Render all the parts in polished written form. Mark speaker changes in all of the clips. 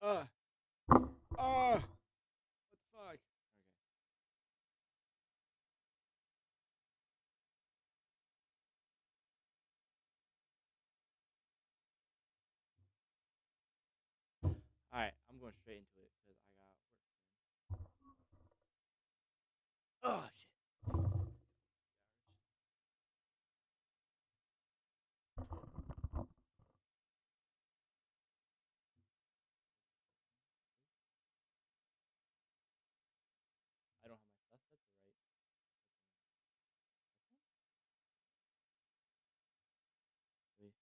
Speaker 1: What the fuck? Okay. Alright, I'm going straight into it because I got work soon. Oh shit. I don't have my stuff set to right. Wait.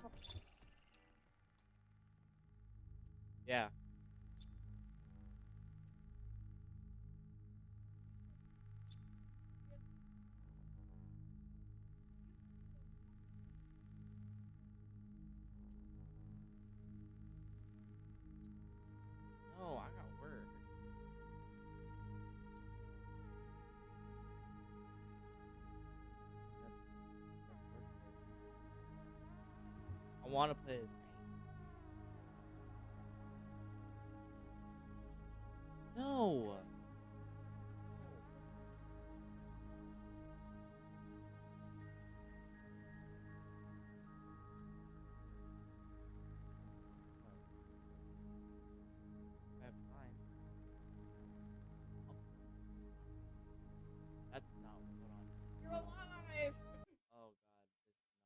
Speaker 1: Alright. Yeah. No, I got work. That's work. I want to play this game. No. I have time. Oh. That's not. Hold on.
Speaker 2: You're alive!
Speaker 1: Oh god, this is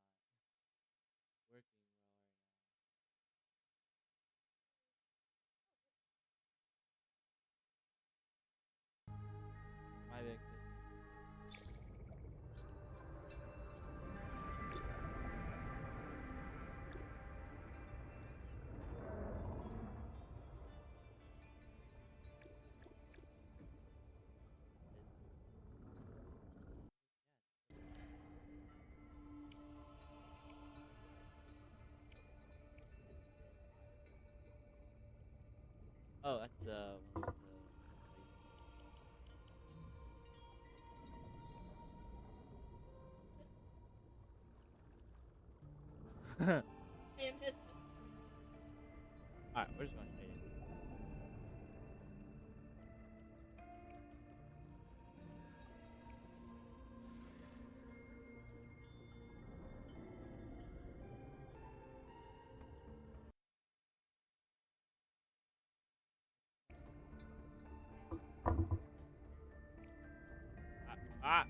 Speaker 1: not working well right now. My bad. Oh, that's one of the.
Speaker 2: And his sister.
Speaker 1: All right, we're just going straight in. Ah.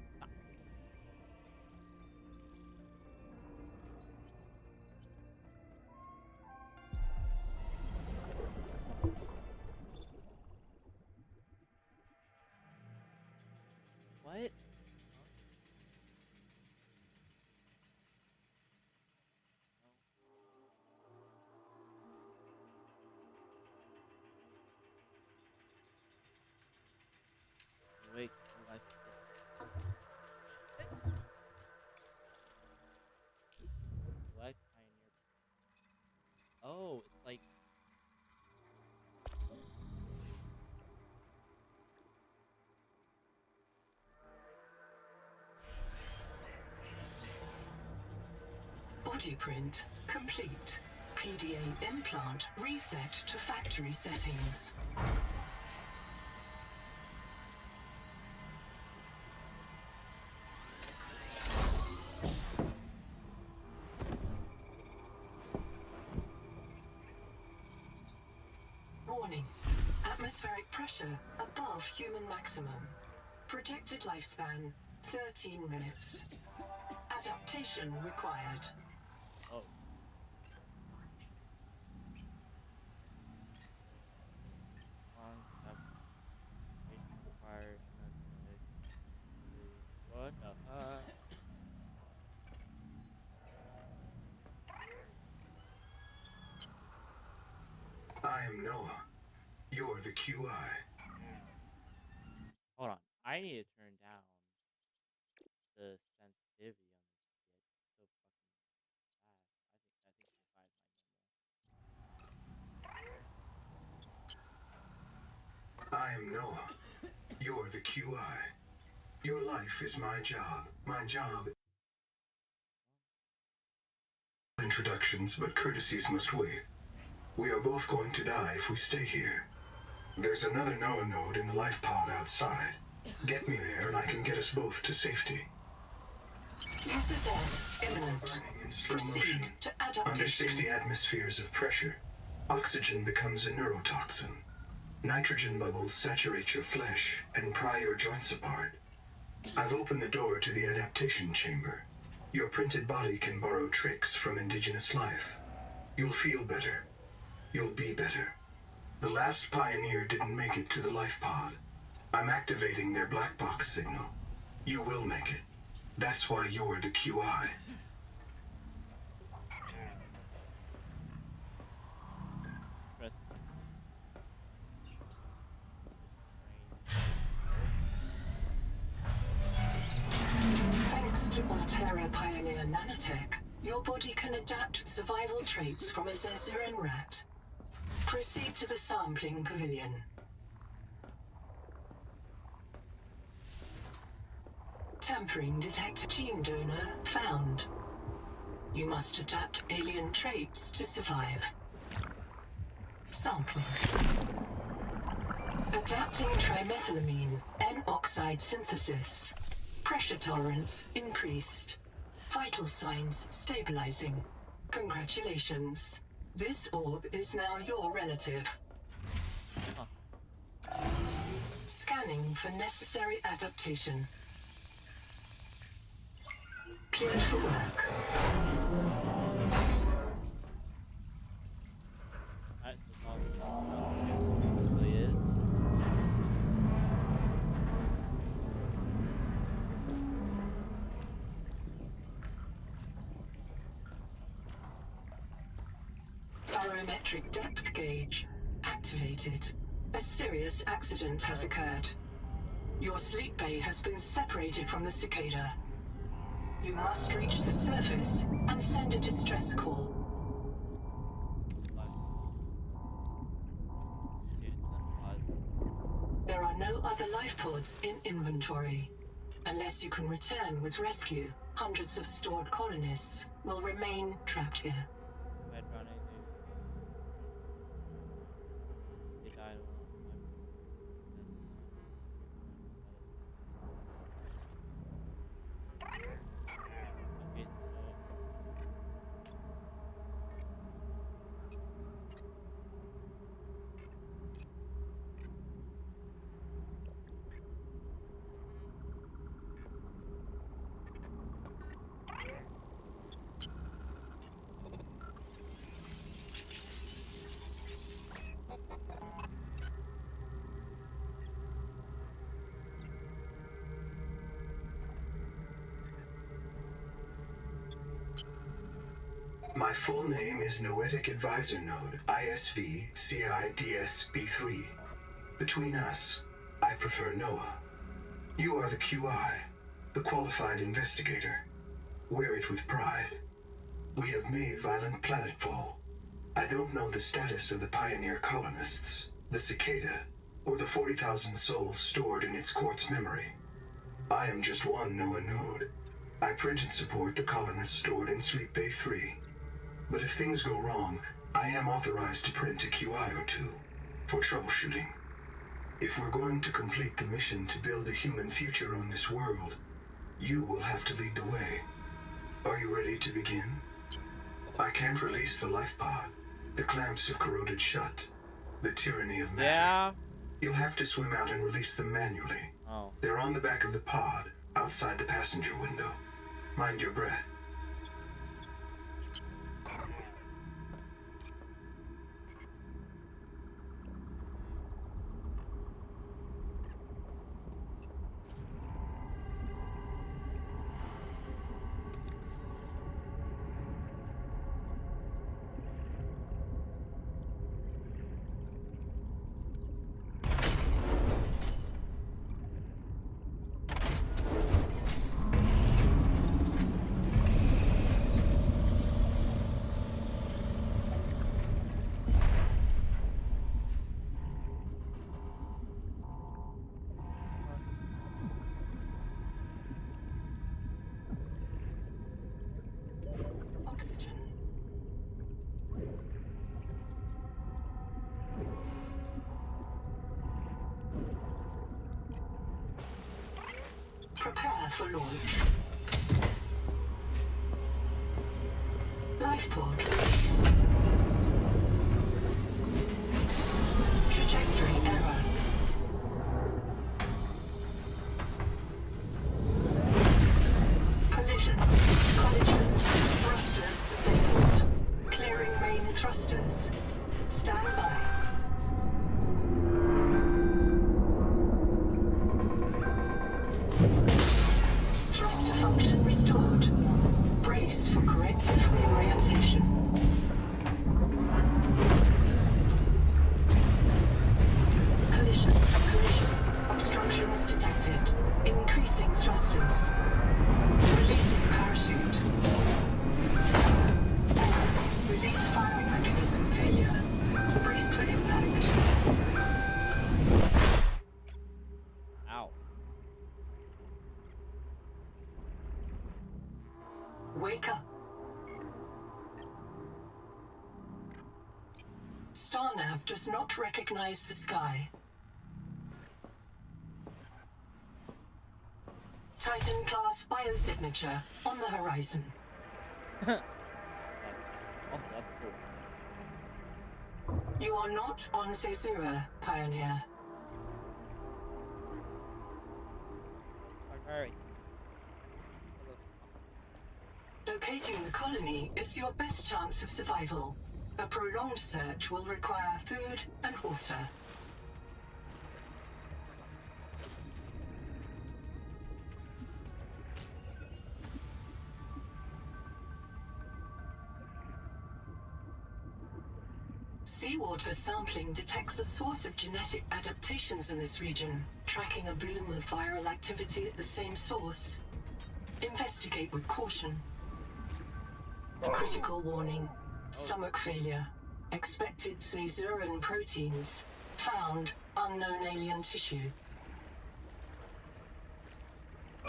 Speaker 1: What? Wait, your life. Select pioneer. Oh, it's like.
Speaker 3: Body print complete. PDA implant reset to factory settings. Warning. Atmospheric pressure above human maximum. Projected lifespan 13 minutes. Adaptation required.
Speaker 1: Oh. Long application required. What the fuck?
Speaker 4: I am Noah. You're the QI.
Speaker 1: Hold on. I need to turn down the sensitivity on this shit. It's so fucking fast. I think 25 is my normal.
Speaker 4: I am Noah. You're the QI. Your life is my job. My job. Introductions, but courtesies must wait. We are both going to die if we stay here. There's another Noah node in the life pod outside. Get me there and I can get us both to safety.
Speaker 3: User death imminent.
Speaker 4: Burning in slow
Speaker 3: Proceed
Speaker 4: motion.
Speaker 3: to
Speaker 4: Under 60
Speaker 3: adaptation.
Speaker 4: atmospheres of pressure, oxygen becomes a neurotoxin. Nitrogen bubbles saturate your flesh and pry your joints apart. I've opened the door to the adaptation chamber. Your printed body can borrow tricks from indigenous life. You'll feel better. You'll be better. The last pioneer didn't make it to the life pod. I'm activating their black box signal. You will make it. That's why you're the QI.
Speaker 1: Press
Speaker 3: Thanks to Altera Pioneer Nanotech, your body can adapt survival traits from a Zezuran rat. Proceed to the sampling pavilion. Tampering detected. Gene donor found. You must adapt alien traits to survive. Sampling. Adapting trimethylamine N-oxide synthesis. Pressure tolerance increased. Vital signs stabilizing. Congratulations. This orb is now your relative. Scanning for necessary adaptation. Cleared for work.
Speaker 1: Alright, so it's all really is.
Speaker 3: Barometric depth gauge activated. A serious accident has occurred. Your sleep bay has been separated from the cicada. You must reach the surface and send a distress call. There are no other life pods in inventory. Unless you can return with rescue, hundreds of stored colonists will remain trapped here.
Speaker 1: They died alone. Okay, so
Speaker 4: My full name is Noetic Advisor Node, ISV CIDSB3. Between us, I prefer Noah. You are the QI, the qualified investigator. Wear it with pride. We have made violent planetfall. I don't know the status of the pioneer colonists, the cicada, or the 40,000 souls stored in its quartz memory. I am just one Noah node. I print and support the colonists stored in Sleep Bay 3. But if things go wrong, I am authorized to print a QI or two for troubleshooting. If we're going to complete the mission to build a human future on this world, you will have to lead the way. Are you ready to begin? I can't release the life pod. The clamps have corroded shut. The tyranny of matter.
Speaker 1: yeah.
Speaker 4: You'll have to swim out and release them manually.
Speaker 1: Oh.
Speaker 4: They're on the back of the pod, outside the passenger window. Mind your breath.
Speaker 3: Prepare for launch. Life pod release. Trajectory error. Collision. Thrusters disabled. Clearing main thrusters. Stand by. Thruster function restored. Brace for corrective reorientation. Collision. Obstructions detected. Increasing thrusters. Releasing parachute. Error. Release firing mechanism failure. Brace for impact.
Speaker 1: Ow.
Speaker 3: Wake up. StarNav does not recognize the sky. Titan-class biosignature on the horizon.
Speaker 1: Also, that's cool.
Speaker 3: You are not on Caesura, Pioneer.
Speaker 1: Alright.
Speaker 3: Locating the colony is your best chance of survival. A prolonged search will require food and water. Seawater sampling detects a source of genetic adaptations in this region, tracking a bloom of viral activity at the same source. Investigate with caution. Critical warning. Stomach failure. Expected Caesuran proteins. Found unknown alien tissue.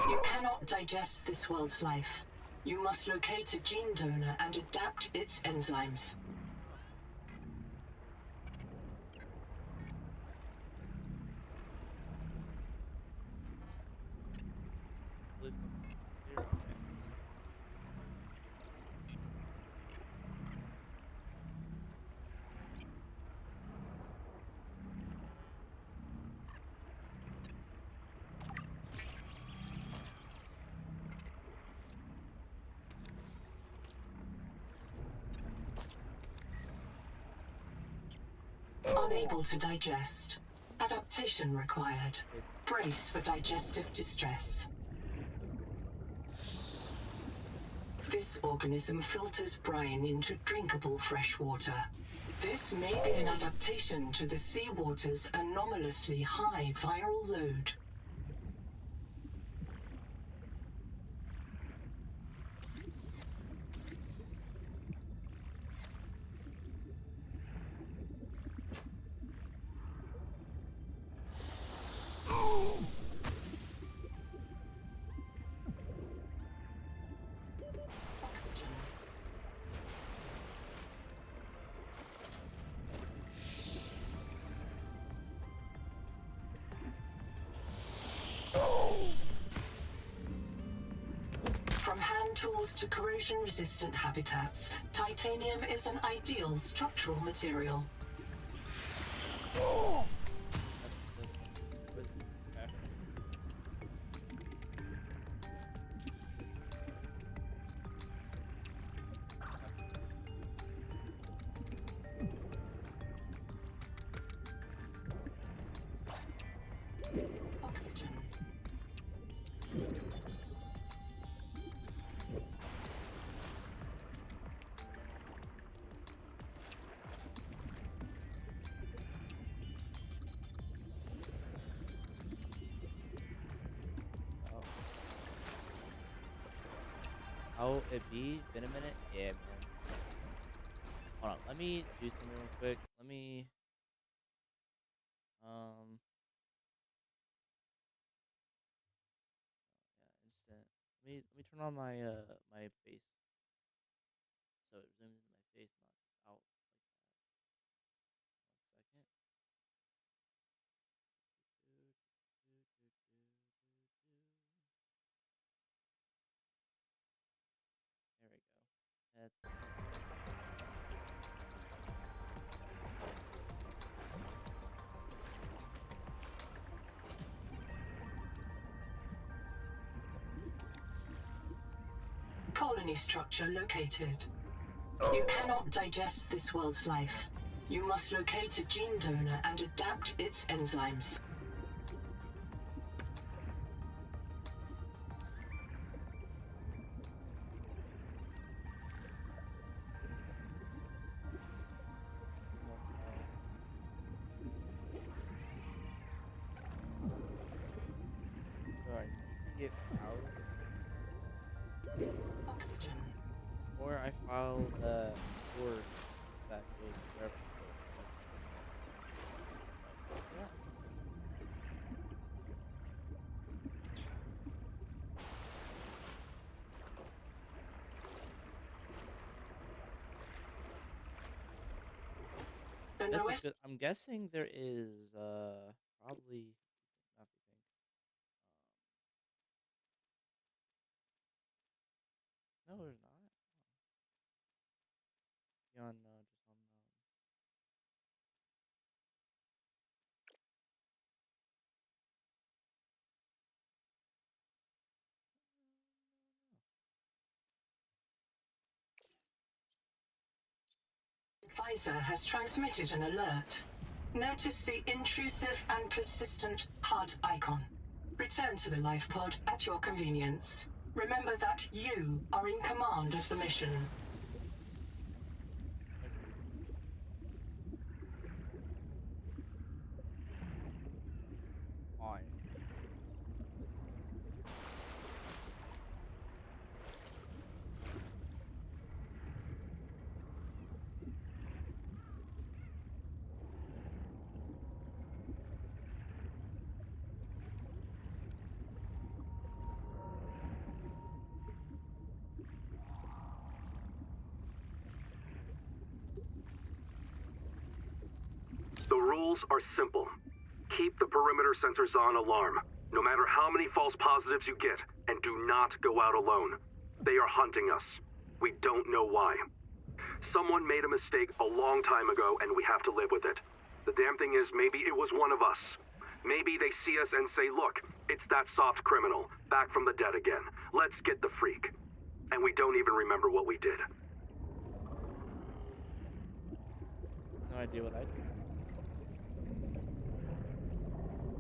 Speaker 3: You cannot digest this world's life. You must locate a gene donor and adapt its enzymes.
Speaker 1: Really fucking zero.
Speaker 3: Unable to digest. Adaptation required. Brace for digestive distress. This organism filters brine into drinkable fresh water. This may be an adaptation to the seawater's anomalously high viral load. Oxygen. From hand tools to corrosion-resistant habitats, titanium is an ideal structural material. Oxygen.
Speaker 1: How it be? Been a minute? Yeah, man. Hold on, let me do something real quick. Let me yeah, instant. Let me turn on my my face so it zooms into my face, not just out like that. 1 second. That's
Speaker 3: Colony structure located. You cannot digest this world's life. You must locate a gene donor and adapt its enzymes.
Speaker 1: more power. Alright, you can get power,
Speaker 3: Oxygen.
Speaker 1: or I follow the course that goes wherever it goes. Yeah.
Speaker 3: The
Speaker 1: This is
Speaker 3: Noet-
Speaker 1: good. I'm guessing there is probably not the thing. No, there's not. Beyond just unknown.
Speaker 3: Advisor has transmitted an alert. Notice the intrusive and persistent HUD icon. Return to the life pod at your convenience. Remember that you are in command of the mission.
Speaker 1: Fine.
Speaker 5: The rules are simple. Keep the perimeter sensors on alarm, no matter how many false positives you get, and do not go out alone. They are hunting us. We don't know why. Someone made a mistake a long time ago, and we have to live with it. The damn thing is, maybe it was one of us. Maybe they see us and say, look, it's that soft criminal, back from the dead again. Let's get the freak. And we don't even remember what we did.
Speaker 1: No idea what I did.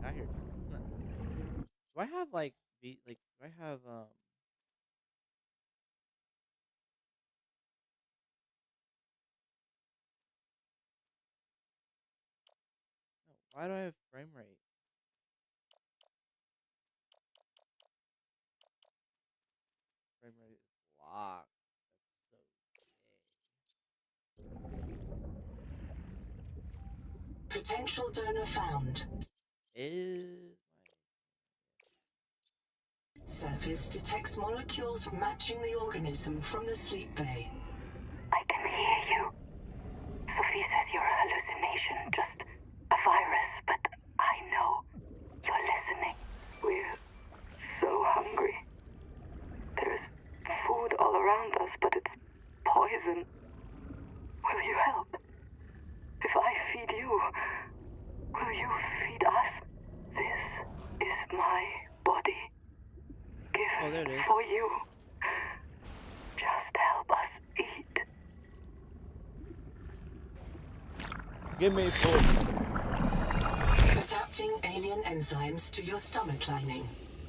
Speaker 1: Out here. Do I have like do I have no, why do I have frame rate? Frame rate is locked. That's so gay.
Speaker 3: Potential donor found.
Speaker 1: Is
Speaker 3: Surface detects molecules matching the organism from the sleep bay.
Speaker 6: I can hear you. Sophie says you're a hallucination, just a virus, but I know you're listening. We're so hungry. There's food all around us, but it's poison. Will you help? If I feed you, will you feed us? This is my body.
Speaker 1: Oh, there it
Speaker 6: Given
Speaker 1: is.
Speaker 6: for you. Just help us eat.
Speaker 1: Give me food.
Speaker 3: Adapting alien enzymes to your stomach lining.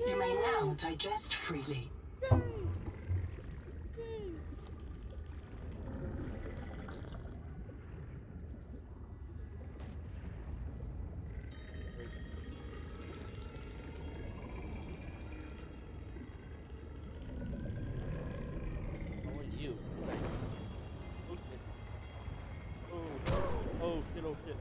Speaker 3: You may now digest freely.
Speaker 1: Only you. Oh shit. Oh shit, oh shit.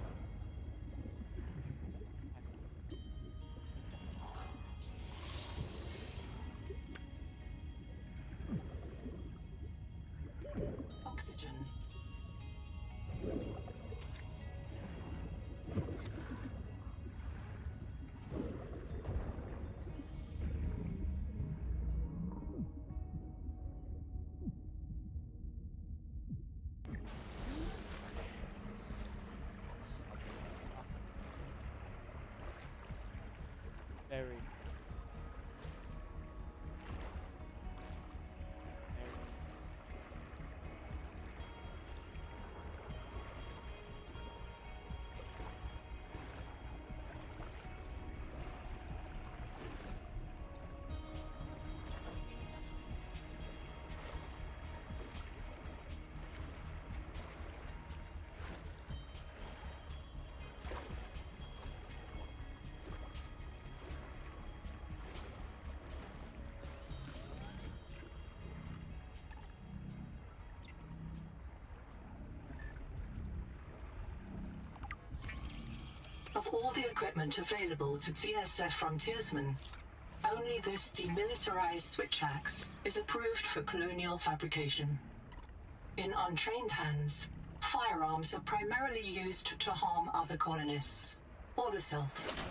Speaker 3: Of all the equipment available to TSF frontiersmen, only this demilitarized switch axe is approved for colonial fabrication. In untrained hands, firearms are primarily used to harm other colonists, or the self.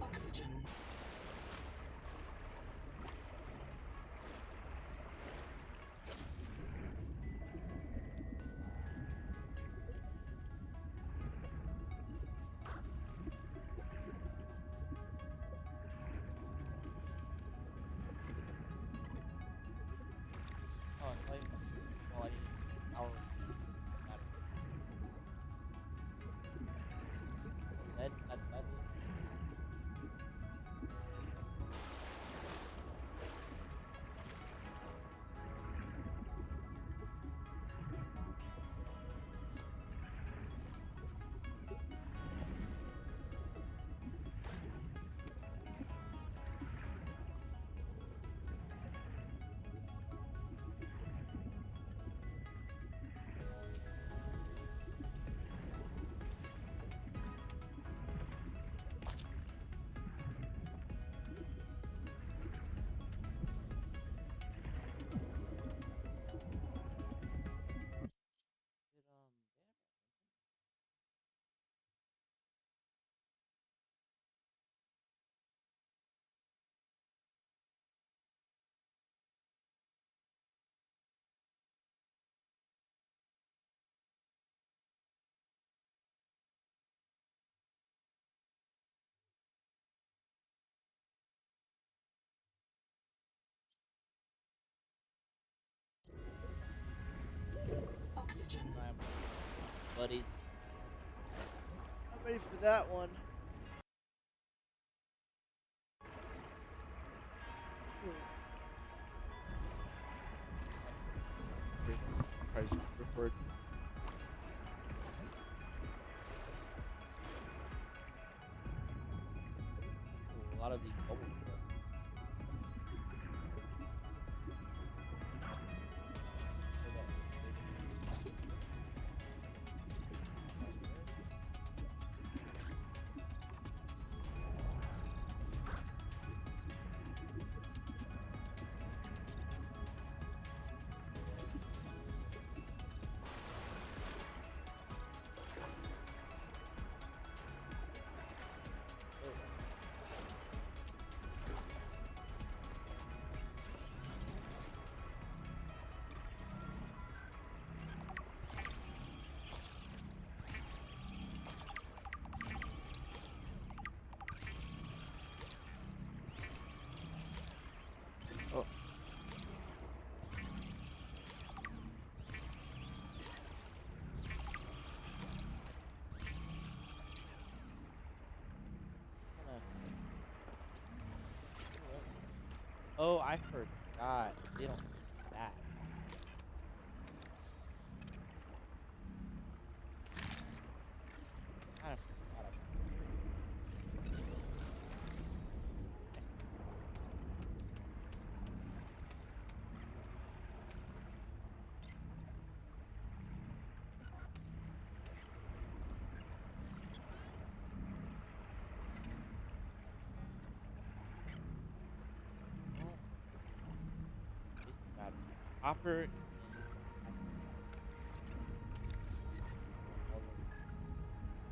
Speaker 3: Oxygen.
Speaker 1: Oh, it's like, well, I need power battery. Lead, not deadly. Did they have ransom?
Speaker 3: Oxygen.
Speaker 1: I'm buddies.
Speaker 7: I'm ready for that one. Probably should record.
Speaker 1: Ooh, a lot of these bubbles. Oh. Oh, I forgot. They don't do that. I forgot about this battery. Copper and all those. Is that here?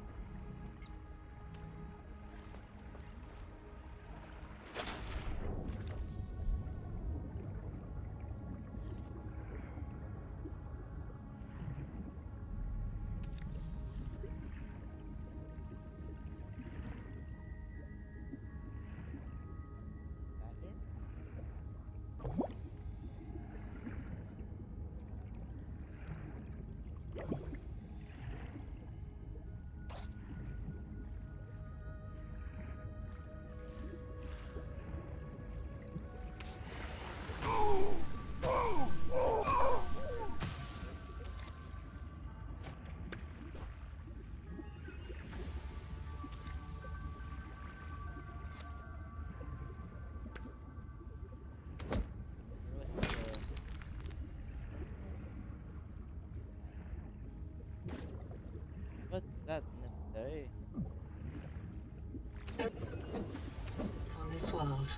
Speaker 3: On this world.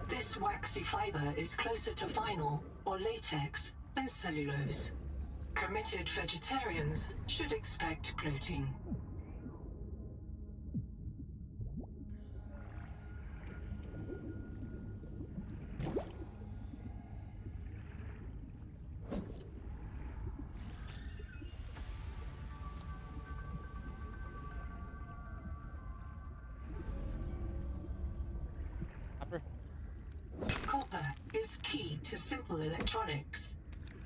Speaker 3: This waxy fiber is closer to vinyl or latex than cellulose. Committed vegetarians should expect bloating.
Speaker 1: Copper.
Speaker 3: Copper is key to simple electronics.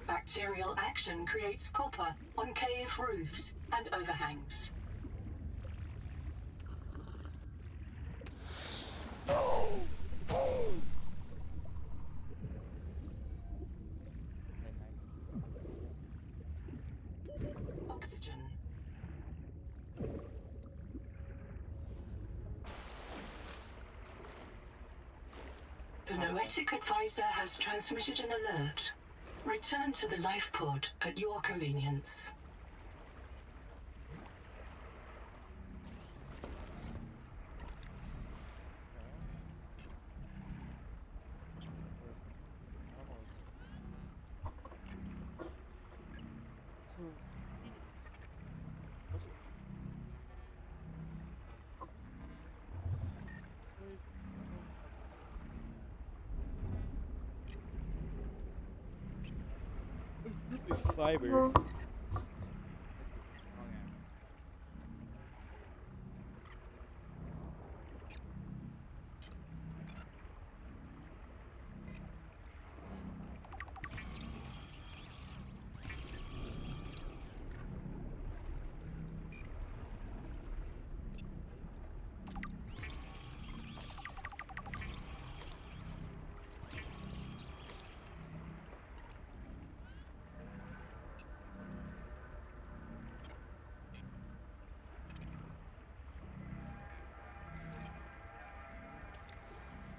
Speaker 3: Bacterial action creates copper on cave roofs and overhangs. Oxygen. The Noetic Advisor has transmitted an alert. Return to the life pod at your convenience.
Speaker 1: Fiber.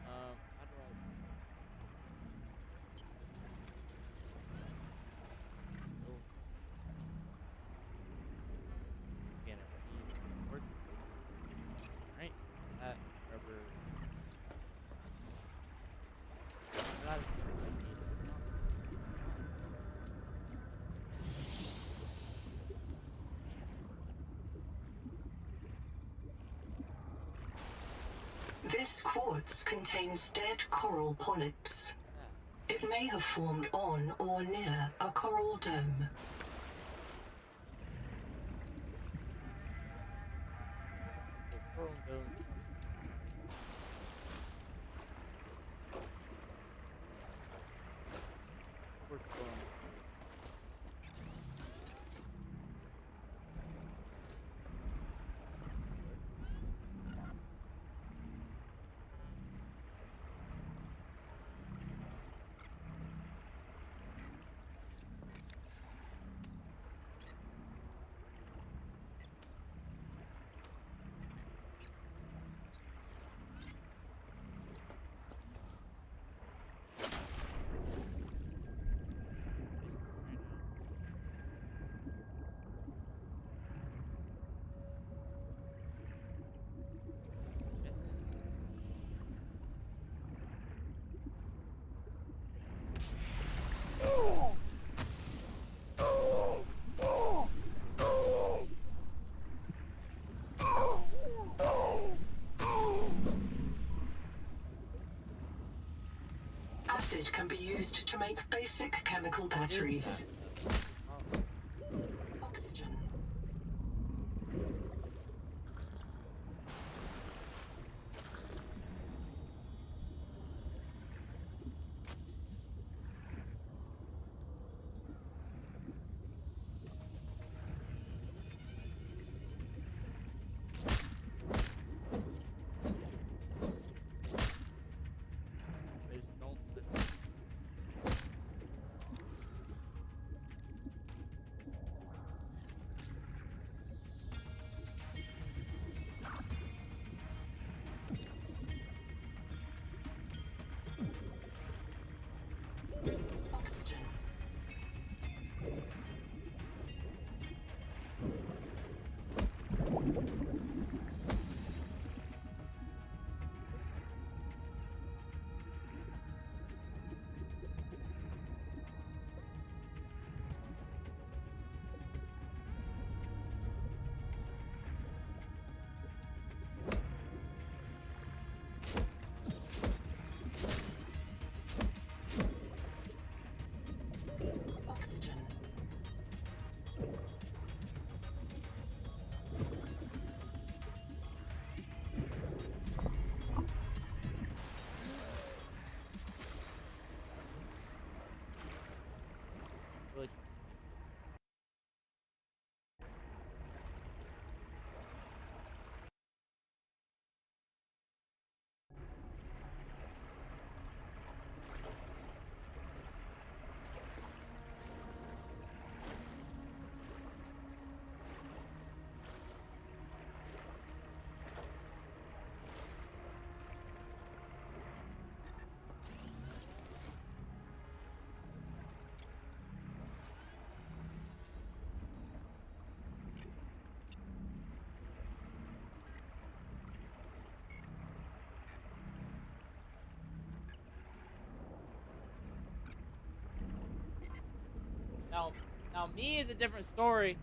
Speaker 1: How do I? Oh, can it be work? Right. That rubber. Not
Speaker 3: This quartz contains dead coral polyps.
Speaker 1: that.
Speaker 3: It may have formed on or near a coral dome.
Speaker 1: The coral dome. Quartz dome.
Speaker 3: Acid can be used to make basic chemical batteries. Oxygen.
Speaker 1: Now me is a different story.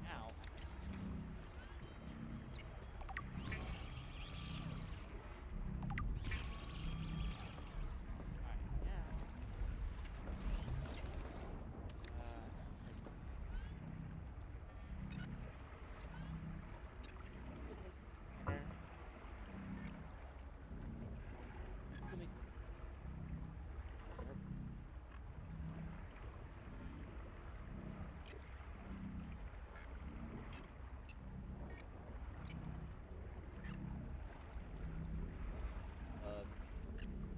Speaker 1: Now. Alright, now. You can make scanner. Anyways, let me see. How many achievements are there? There's no achievements. Oh, that's fine. No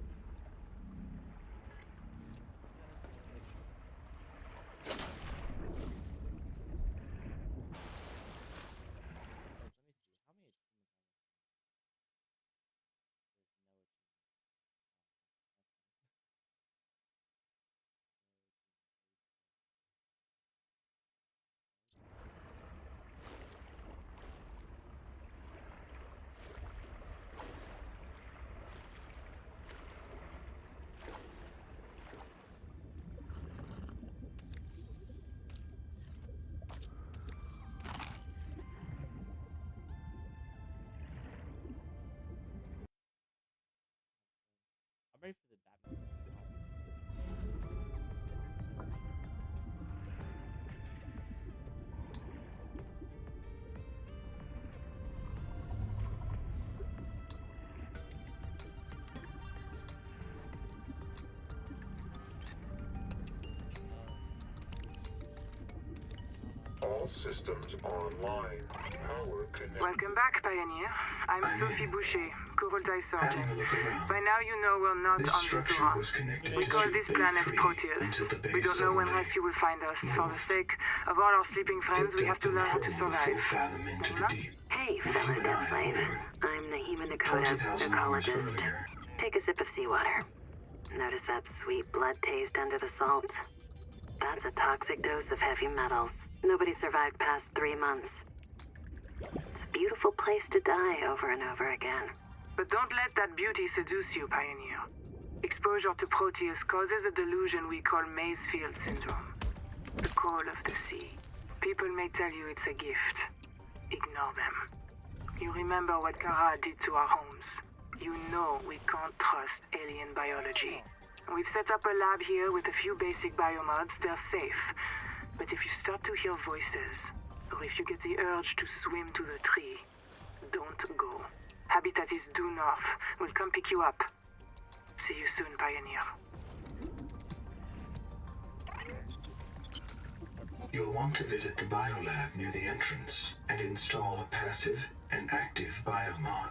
Speaker 1: I'm ready for the Batman.
Speaker 8: All systems online. Power connected.
Speaker 6: Welcome back, Pioneer. I'm Sophie Boucher, Coroltai
Speaker 4: Having
Speaker 6: Sergeant.
Speaker 4: a look around.
Speaker 6: By now you know we're not
Speaker 4: This
Speaker 6: on
Speaker 4: structure
Speaker 6: Zetoran.
Speaker 4: was connected
Speaker 6: We
Speaker 4: to
Speaker 6: call this
Speaker 4: Bay
Speaker 6: planet
Speaker 4: 3
Speaker 6: Proteus.
Speaker 4: until the
Speaker 6: We
Speaker 4: base
Speaker 6: don't know when
Speaker 4: suddenly
Speaker 6: rescue will find us. For the
Speaker 4: moved.
Speaker 6: sake of all our sleeping friends, we
Speaker 4: Dipped
Speaker 6: have
Speaker 4: up
Speaker 6: to
Speaker 4: in a
Speaker 6: learn how to
Speaker 4: hole a full
Speaker 6: survive.
Speaker 4: fathom into the deep.
Speaker 9: Hey,
Speaker 4: With
Speaker 9: fellow
Speaker 4: you and
Speaker 9: death
Speaker 4: I
Speaker 9: slave.
Speaker 4: aboard.
Speaker 9: I'm Nahima Dakota,
Speaker 4: 20,000 hours
Speaker 9: ecologist.
Speaker 4: earlier.
Speaker 9: Take a sip of seawater. Notice that sweet blood taste under the salt? That's a toxic dose of heavy metals. Nobody survived past 3 months. It's a beautiful place to die over and over again.
Speaker 6: But don't let that beauty seduce you, Pioneer. Exposure to Proteus causes a delusion we call Maysfield syndrome. The call of the sea. People may tell you it's a gift. Ignore them. You remember what Kara did to our homes. You know we can't trust alien biology. We've set up a lab here with a few basic biomods. They're safe. But if you start to hear voices, or if you get the urge to swim to the tree, don't go. Habitat is due north. We'll come pick you up. See you soon, Pioneer.
Speaker 4: You'll want to visit the biolab near the entrance and install a passive and active biomod.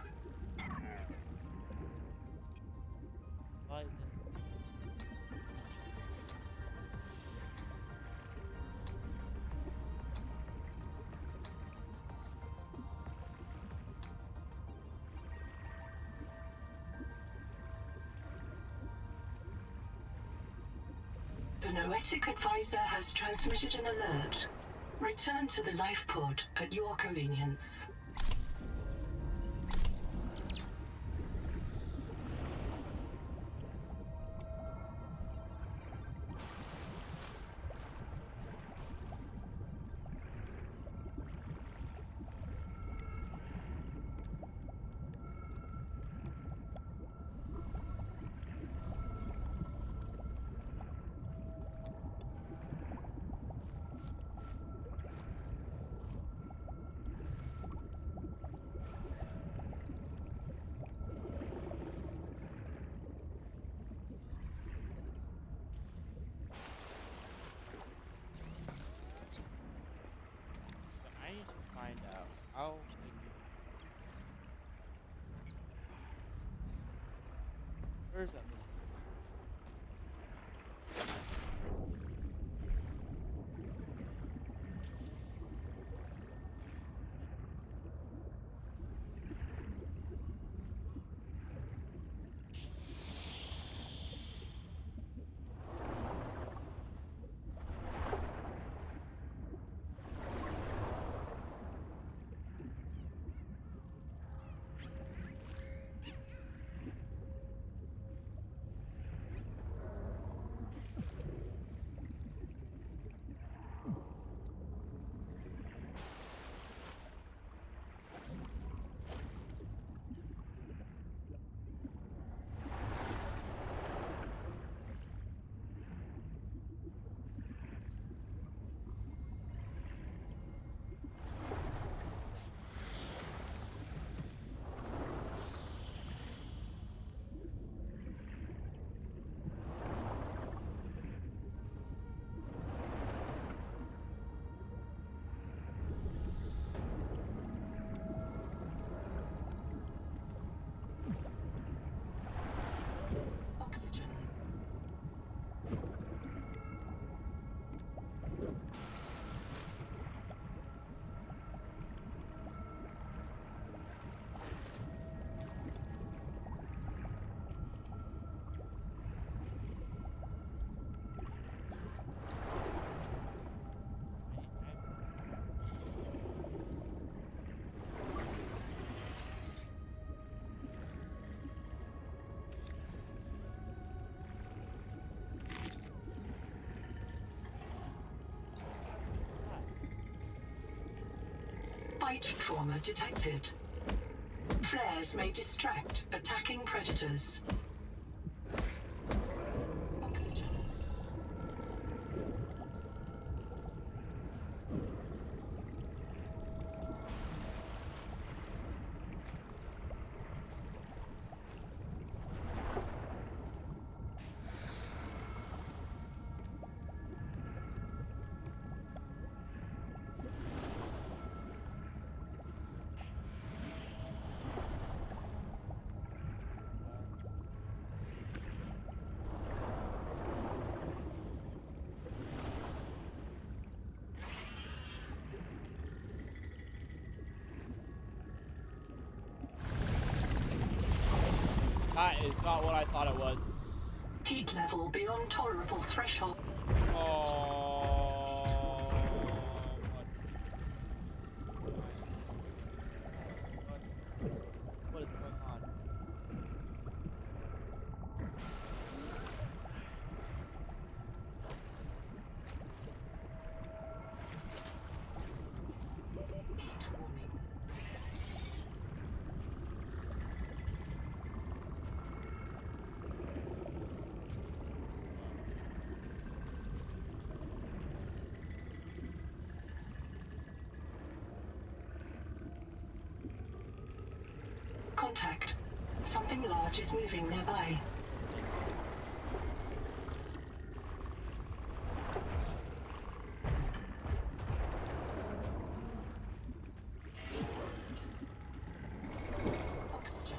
Speaker 1: Why then?
Speaker 3: Noetic advisor has transmitted an alert. Return to the life pod at your convenience.
Speaker 1: So I need to find out how I can. Where's that little?
Speaker 3: Oxygen. Bite trauma detected. Flares may distract attacking predators. Oxygen.
Speaker 1: That is not what I thought it was.
Speaker 3: Heat level beyond tolerable threshold.
Speaker 1: Oh, what is going on?
Speaker 3: Heat warning. Contact. Something large is moving nearby. Oxygen.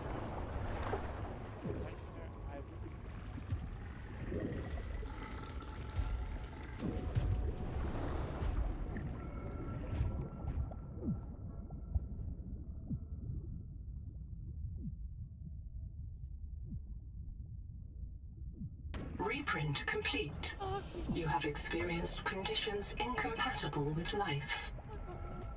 Speaker 3: blueprint complete. You have experienced conditions incompatible with life.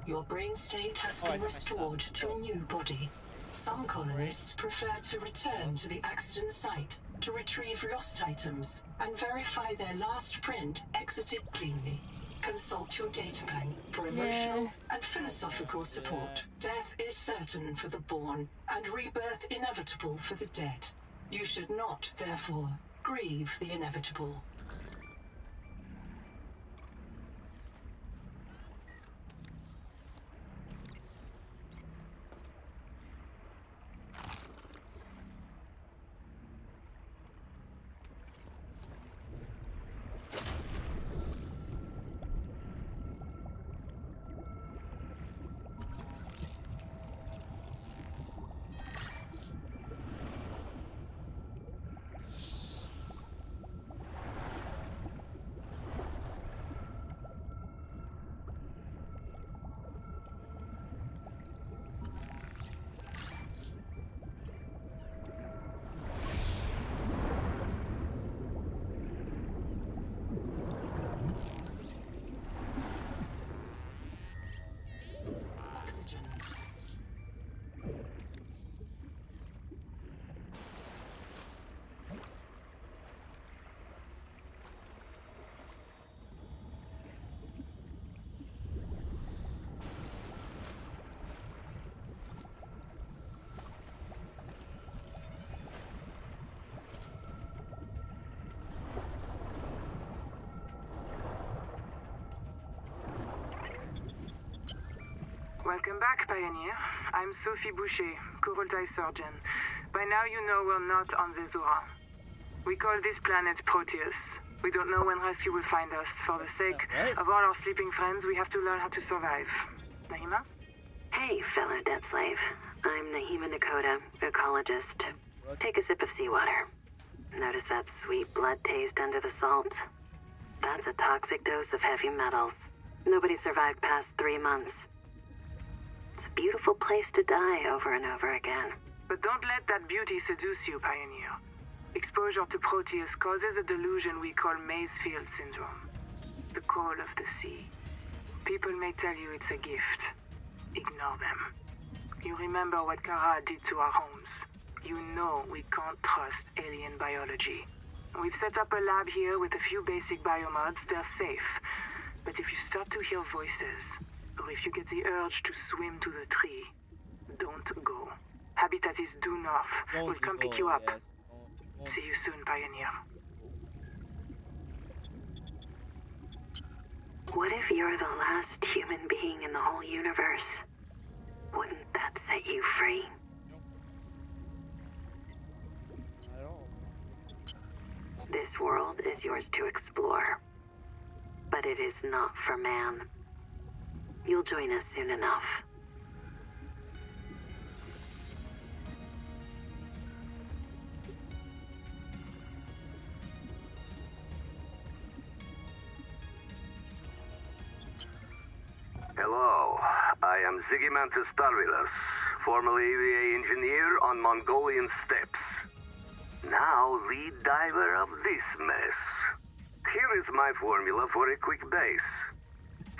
Speaker 3: Your brain state has been restored to a new body. Some colonists prefer to return to the accident site to retrieve lost items and verify their last print exited cleanly. Consult your databank for emotional and philosophical support. Death is certain for the born, and rebirth inevitable for the dead. You should not, therefore, grieve the inevitable. Oxygen.
Speaker 10: Welcome back, Pioneer. I'm Sophie Boucher, Kurultai surgeon. By now you know we're not on the Zora. We call this planet Proteus. We don't know when rescue will find us. For the sake of all our sleeping friends, we have to learn how to survive. Nahima?
Speaker 9: Hey, fellow debt slave. I'm Nahima Nakota, ecologist. Take a sip of seawater. Notice that sweet blood taste under the salt? That's a toxic dose of heavy metals. Nobody survived past 3 months. It's a beautiful place to die over and over again.
Speaker 10: But don't let that beauty seduce you, Pioneer. Exposure to Proteus causes a delusion we call Maysfield syndrome. The call of the sea. People may tell you it's a gift. Ignore them. You remember what Kara did to our homes. You know we can't trust alien biology. We've set up a lab here with a few basic biomods. They're safe. But if you start to hear voices, or if you get the urge to swim to the tree, don't go. Habitat is due north. We'll come pick you up. See you soon, Pioneer.
Speaker 9: What if you're the last human being in the whole universe? Wouldn't that set you free?
Speaker 7: Not at all.
Speaker 9: This world is yours to explore. But it is not for man. You'll join us soon enough.
Speaker 5: Hello, I am Zigimantis Tarvilas, formerly EVA engineer on Mongolian steppes. Now lead diver of this mess. Here is my formula for a quick base.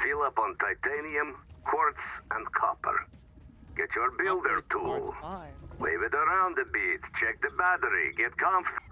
Speaker 5: Fill up on titanium, quartz, and copper. Get your builder tool. Wave it around a bit, check the battery, get comfortable.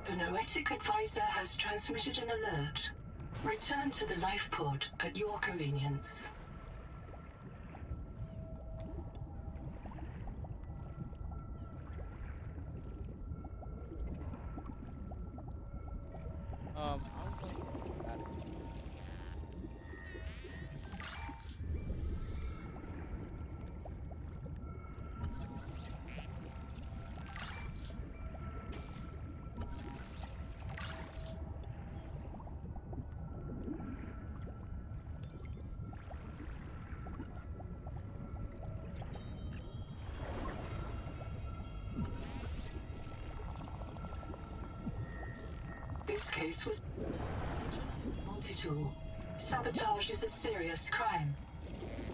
Speaker 3: The Noetic Advisor has transmitted an alert. Return to the life pod at your convenience.
Speaker 1: I'm going to that.
Speaker 3: This case was multi-tool. Sabotage is a serious crime.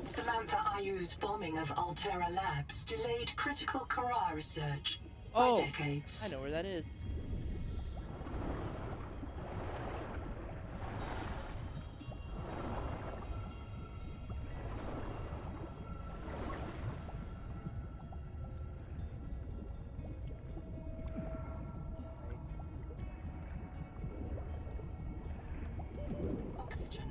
Speaker 3: Samantha Ayu's bombing of Altera Labs delayed critical Kara research by decades.
Speaker 1: I know where that is.
Speaker 3: Oxygen.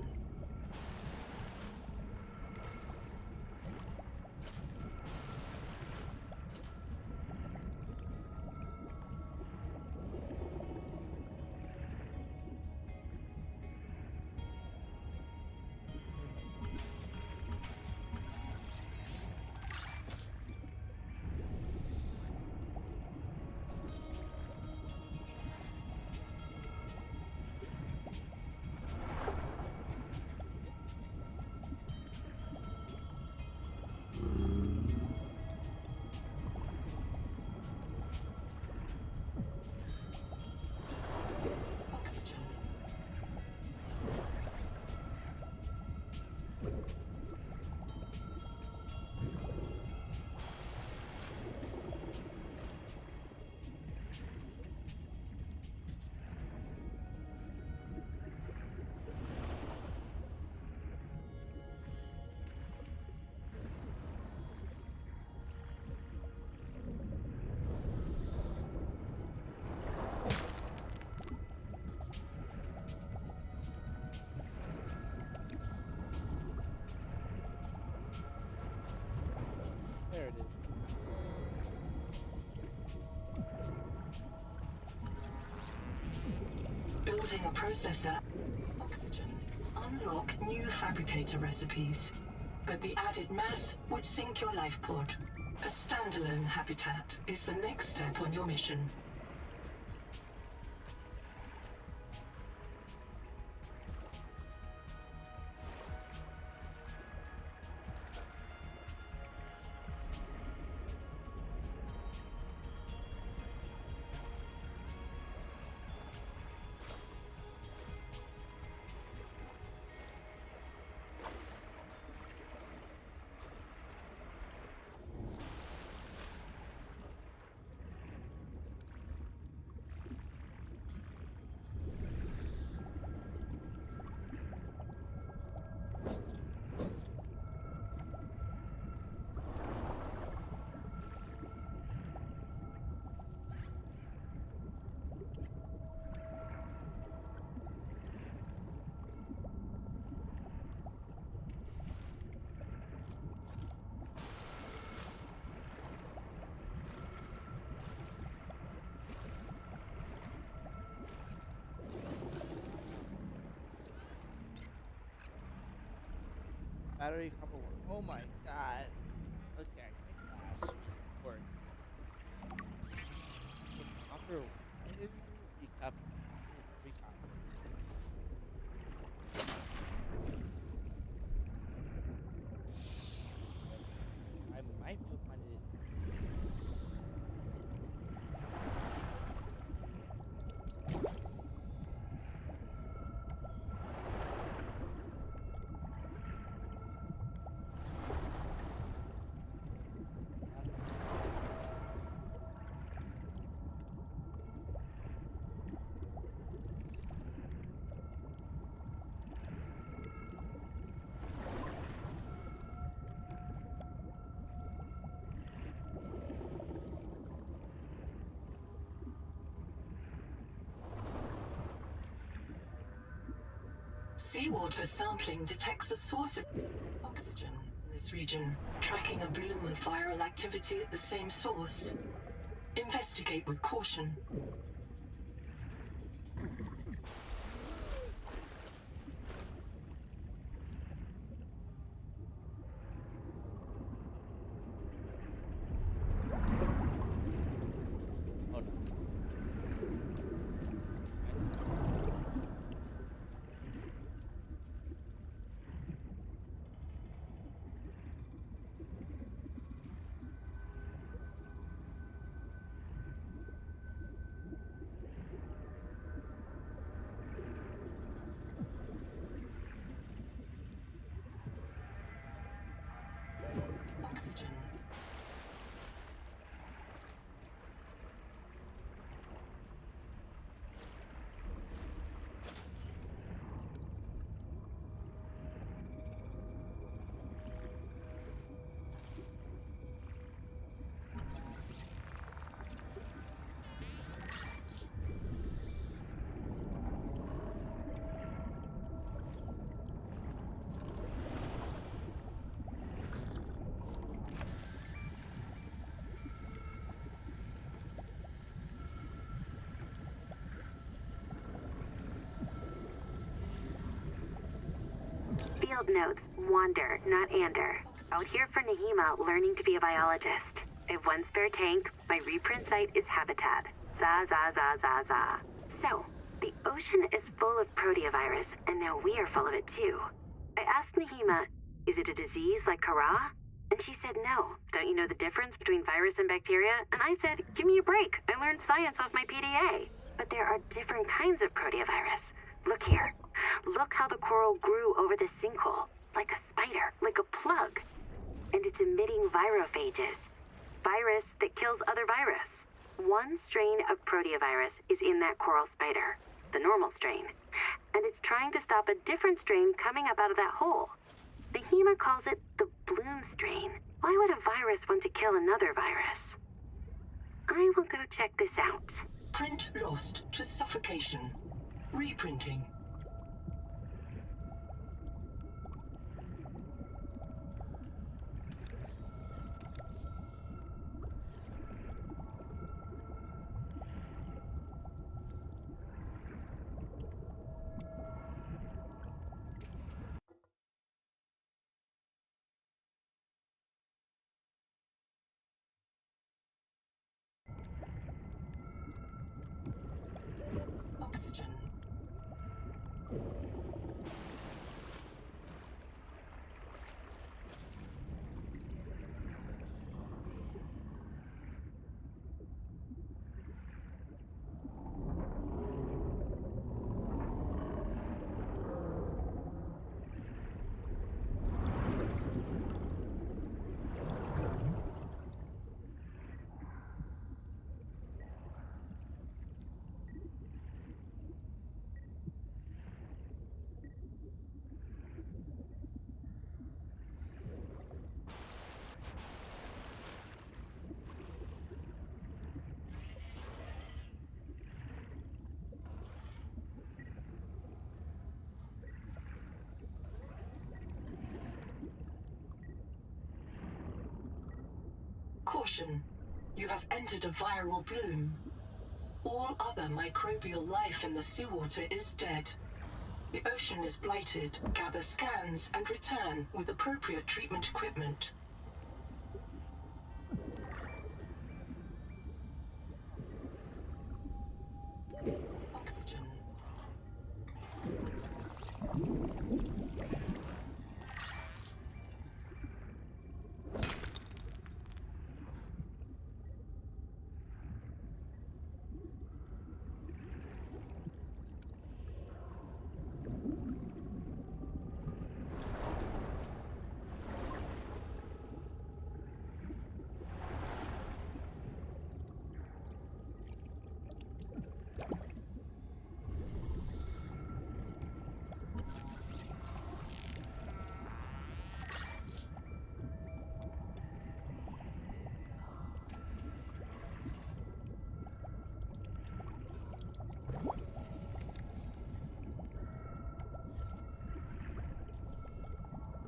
Speaker 3: Oxygen.
Speaker 1: There it is.
Speaker 3: Building a processor. Oxygen. Unlock new fabricator recipes. But the added mass would sink your life pod. A standalone habitat is the next step on your mission.
Speaker 1: Battery couple. Oh my god. Okay, glass work. Copper wire recap. Recap. I might be able to find it.
Speaker 3: Seawater sampling detects a source of oxygen in this region, tracking a bloom of viral activity at the same source. Investigate with caution.
Speaker 1: Oh no.
Speaker 3: Oxygen.
Speaker 9: Field notes, wander, not ander. Out here for Nahima, learning to be a biologist. I have one spare tank, my reprint site is habitat. Za za za za za. So, the ocean is full of proteovirus, and now we are full of it too. I asked Nahima, is it a disease like Kara? And she said no. Don't you know the difference between virus and bacteria? And I said, give me a break. I learned science off my PDA. But there are different kinds of proteovirus. Look here. Look how the coral grew over the sinkhole. Like a spider, like a plug. And it's emitting virophages. Virus that kills other virus. One strain of proteovirus is in that coral spider. The normal strain. And it's trying to stop a different strain coming up out of that hole. Nahima calls it the bloom strain. Why would a virus want to kill another virus? I will go check this out.
Speaker 3: Print lost to suffocation. Reprinting. Oxygen. Caution. You have entered a viral bloom. All other microbial life in the seawater is dead. The ocean is blighted. Gather scans and return with appropriate treatment equipment. Oxygen.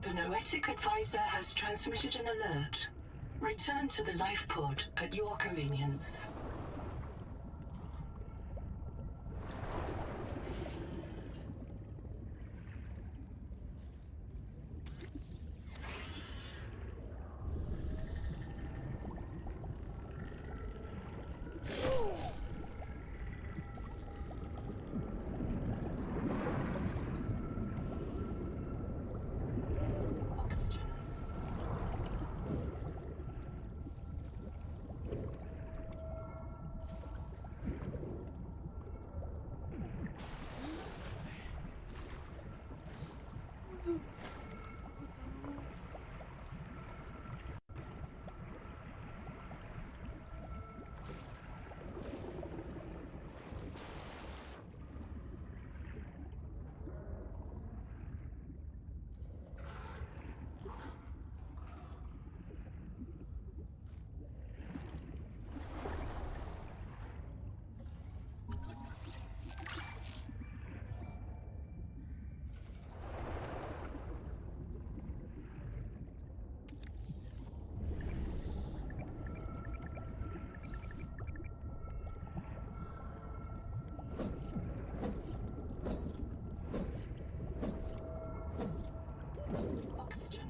Speaker 3: The Noetic Advisor has transmitted an alert. Return to the life pod at your convenience. Oxygen.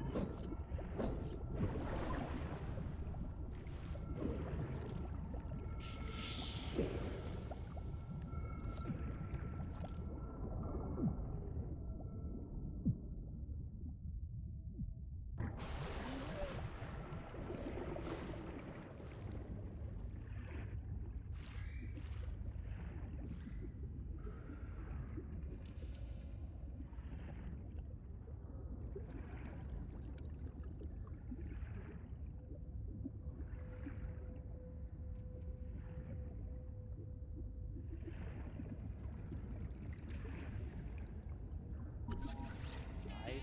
Speaker 1: Life.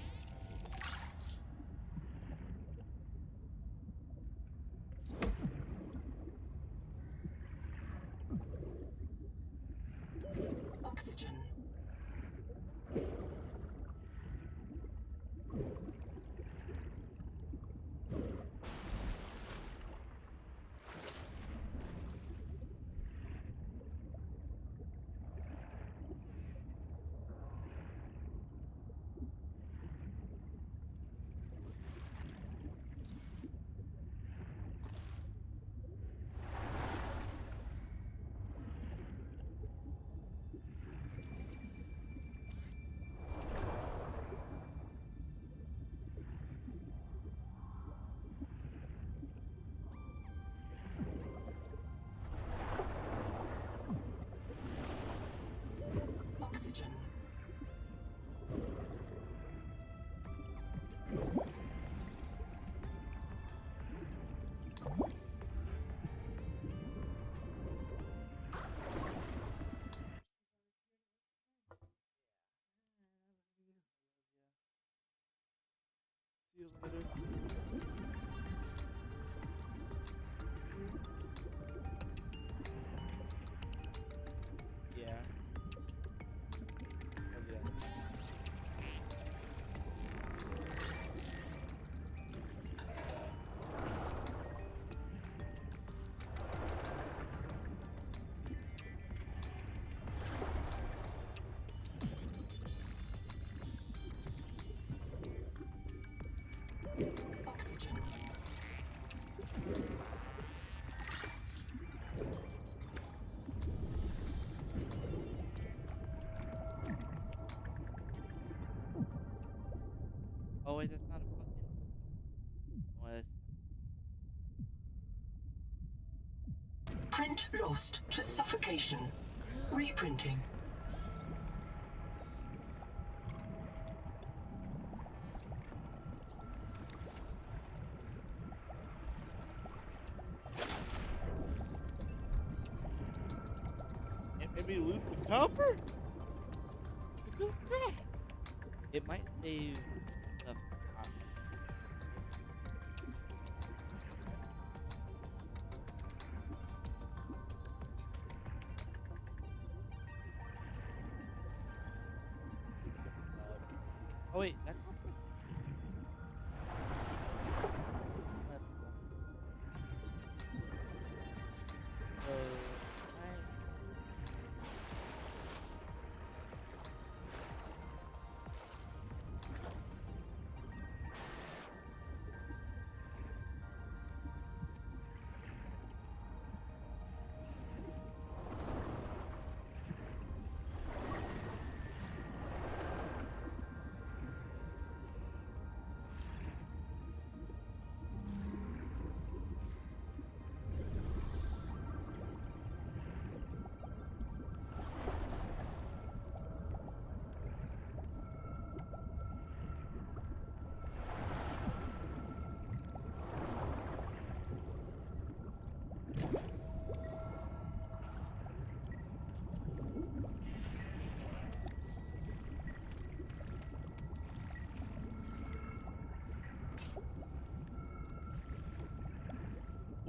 Speaker 3: Oxygen. Oxygen.
Speaker 7: See you later.
Speaker 1: Yeah. Love ya.
Speaker 3: Oxygen.
Speaker 1: Oh wait, that's not a fucking. Oh, that's
Speaker 3: Print lost to suffocation. Reprinting.
Speaker 1: it made me lose the copper. What was that? It might save stuff. Copper. Oh wait, that copper.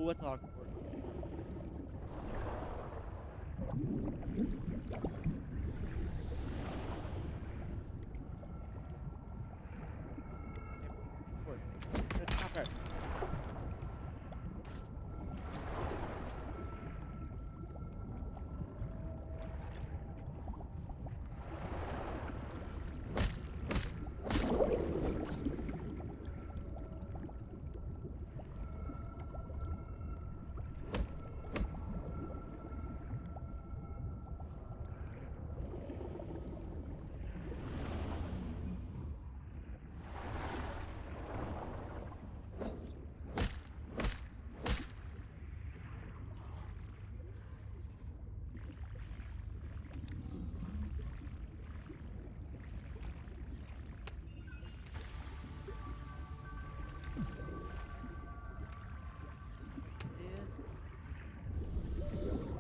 Speaker 1: what's our course? Let's stop her.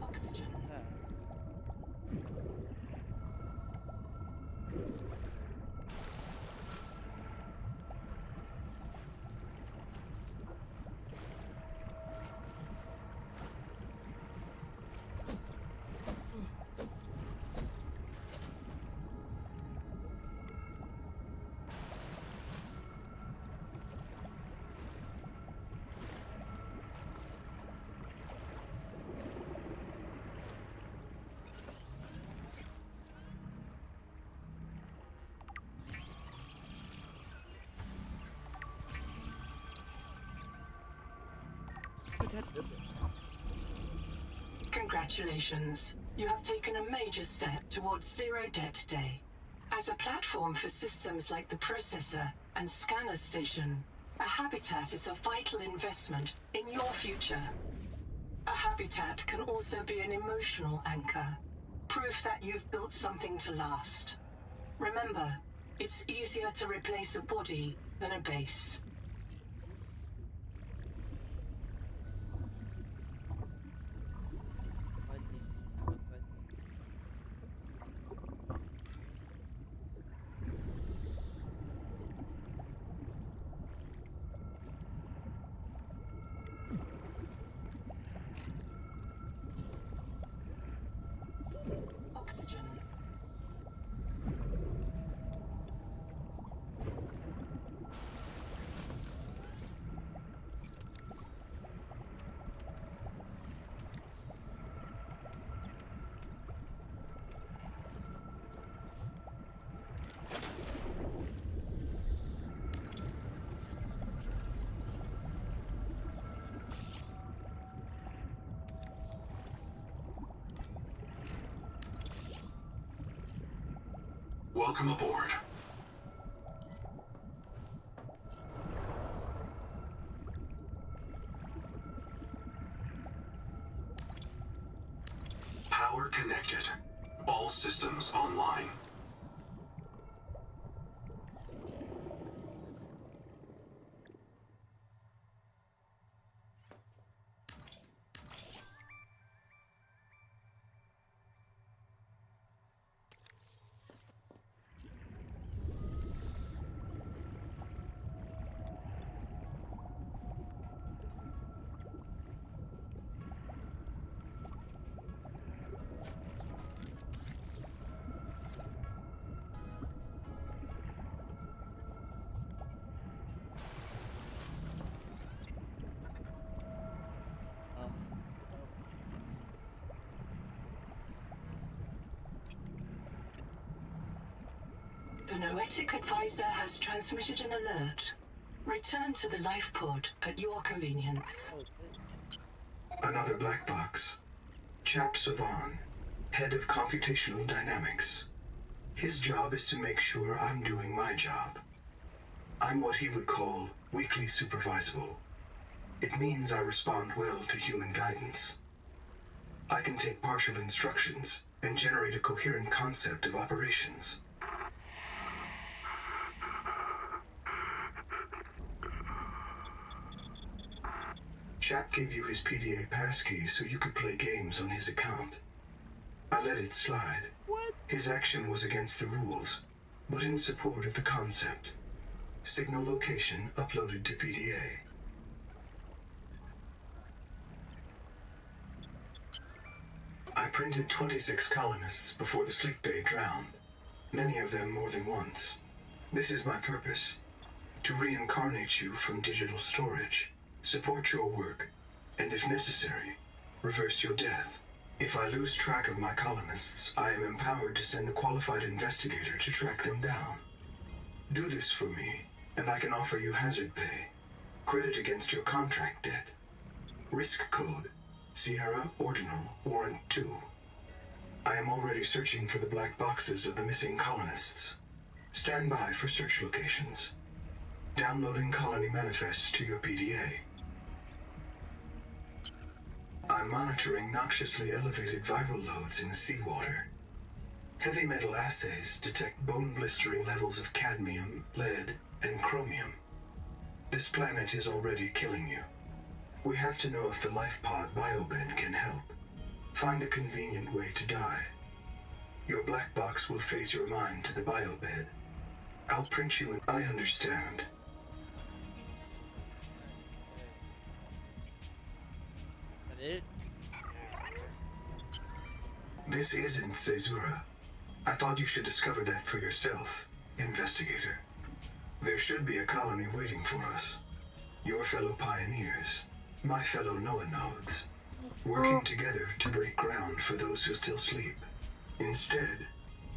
Speaker 3: Oxygen. Congratulations. You have taken a major step towards Zero Debt Day. As a platform for systems like the processor and scanner station, a habitat is a vital investment in your future. A habitat can also be an emotional anchor, proof that you've built something to last. Remember, it's easier to replace a body than a base. Oxygen.
Speaker 4: Welcome aboard. Power connected. All systems online. The Noetic Advisor has transmitted an alert. Return to the life pod at your convenience. Another black box. Chap Savan, head of computational dynamics. His job is to make sure I'm doing my job. I'm what he would call weakly supervisable. It means I respond well to human guidance. I can take partial instructions and generate a coherent concept of operations. Chap gave you his PDA passkey so you could play games on his account. I let it slide.
Speaker 1: What?
Speaker 4: His action was against the rules, but in support of the concept. Signal location uploaded to PDA. printed 26 colonists before the sleep bay drowned, many of them more than once. This is my purpose: to reincarnate you from digital storage, support your work, and if necessary, reverse your death. If I lose track of my colonists, I am empowered to send a qualified investigator to track them down. Do this for me, and I can offer you hazard pay. Credit against your contract debt. Risk code: Sierra Ordinal Warrant 2. I am already searching for the black boxes of the missing colonists. Stand by for search locations. Downloading colony manifests to your PDA. I'm monitoring noxiously elevated viral loads in the seawater. Heavy metal assays detect bone-blistering levels of cadmium, lead, and chromium. This planet is already killing you. We have to know if the life pod biobed can help. Find a convenient way to die. Your black box will phase your mind to the biobed. I'll print you an... I understand.
Speaker 1: That it?
Speaker 4: This isn't Caesura. I thought you should discover that for yourself, investigator. There should be a colony waiting for us. Your fellow pioneers, my fellow Noah nodes, working together to break ground for those who still sleep. Instead,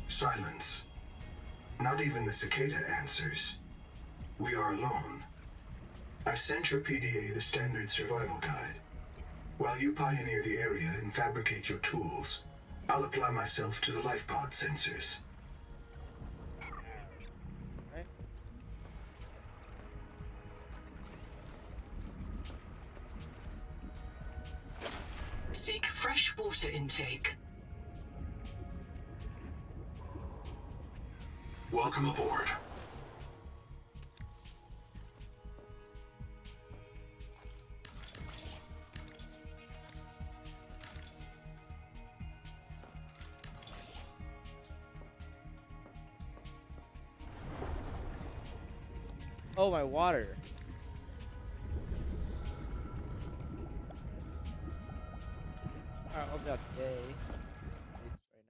Speaker 4: silence. Not even the cicada answers. We are alone. I've sent your PDA the standard survival guide. While you pioneer the area and fabricate your tools, I'll apply myself to the life pod sensors.
Speaker 1: Right?
Speaker 3: Seek fresh water intake.
Speaker 4: Welcome aboard.
Speaker 1: Oh, my water. Alright, I'll be out today. At least right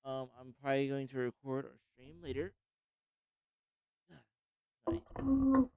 Speaker 1: now. I'm probably going to record or stream later. Night.